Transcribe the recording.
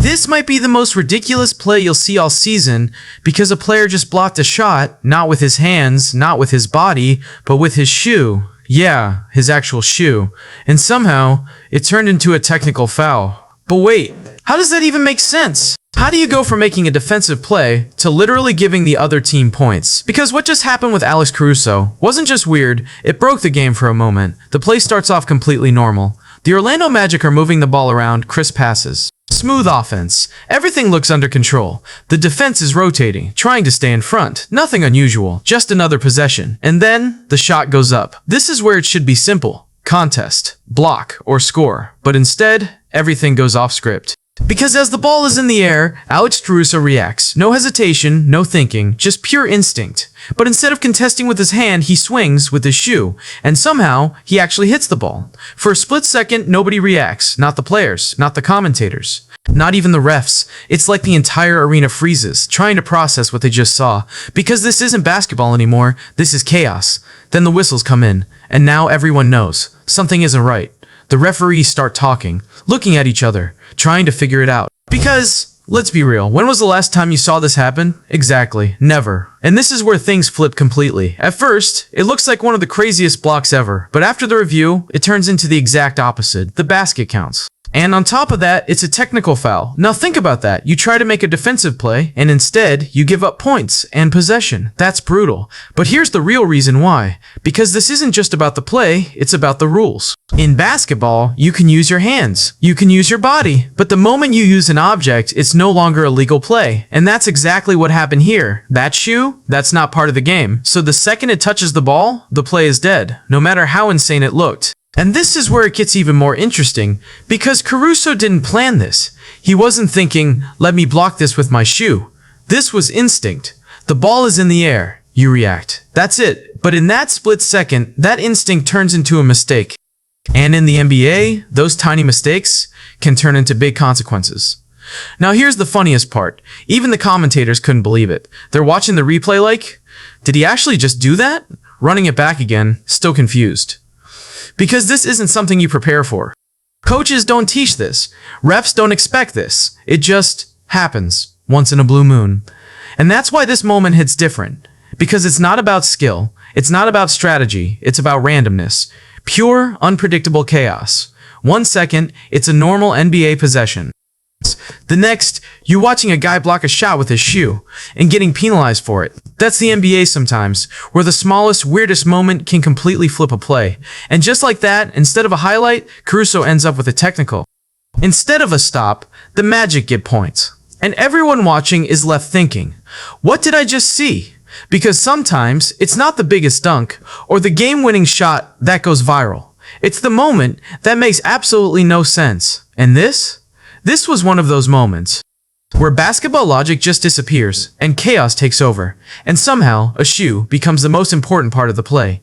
This might be the most ridiculous play you'll see all season because a player just blocked a shot, not with his hands, not with his body, but with his shoe. Yeah, his actual shoe. And somehow, it turned into a technical foul. But wait, how does that even make sense? How do you go from making a defensive play to literally giving the other team points? Because what just happened with Alex Caruso wasn't just weird, it broke the game for a moment. The play starts off completely normal. The Orlando Magic are moving the ball around, crisp passes. Smooth offense. Everything looks under control. The defense is rotating, trying to stay in front. Nothing unusual, just another possession. And then, the shot goes up. This is where it should be simple. Contest, block, or score. But instead, everything goes off script. Because as the ball is in the air, Alex Caruso reacts. No hesitation, no thinking, just pure instinct. But instead of contesting with his hand, he swings with his shoe. And somehow, he actually hits the ball. For a split second, nobody reacts. Not the players, not the commentators, not even the refs. It's like the entire arena freezes, trying to process what they just saw. Because this isn't basketball anymore, this is chaos. Then the whistles come in, and now everyone knows. Something isn't right. The referees start talking, looking at each other, trying to figure it out. Because, let's be real, when was the last time you saw this happen? Exactly, never. And this is where things flip completely. At first, it looks like one of the craziest blocks ever, but after the review, it turns into the exact opposite. The basket counts. And on top of that, it's a technical foul. Now think about that. You try to make a defensive play, and instead, you give up points and possession. That's brutal. But here's the real reason why. Because this isn't just about the play, it's about the rules. In basketball, you can use your hands. You can use your body. But the moment you use an object, it's no longer a legal play. And that's exactly what happened here. That shoe, that's not part of the game. So the second it touches the ball, the play is dead, no matter how insane it looked. And this is where it gets even more interesting, because Caruso didn't plan this. He wasn't thinking, let me block this with my shoe. This was instinct. The ball is in the air. You react. That's it. But in that split second, that instinct turns into a mistake. And in the NBA, those tiny mistakes can turn into big consequences. Now here's the funniest part. Even the commentators couldn't believe it. They're watching the replay like, did he actually just do that? Running it back again, still confused. Because this isn't something you prepare for. Coaches don't teach this. Refs don't expect this. It just happens once in a blue moon. And that's why this moment hits different. Because it's not about skill. It's not about strategy. It's about randomness. Pure, unpredictable chaos. 1 second, it's a normal NBA possession. The next, you're watching a guy block a shot with his shoe and getting penalized for it. That's the NBA sometimes, where the smallest, weirdest moment can completely flip a play. And just like that, instead of a highlight, Caruso ends up with a technical. Instead of a stop, the Magic get points. And everyone watching is left thinking, what did I just see? Because sometimes, it's not the biggest dunk or the game-winning shot that goes viral. It's the moment that makes absolutely no sense. And this was one of those moments where basketball logic just disappears and chaos takes over, and somehow a shoe becomes the most important part of the play.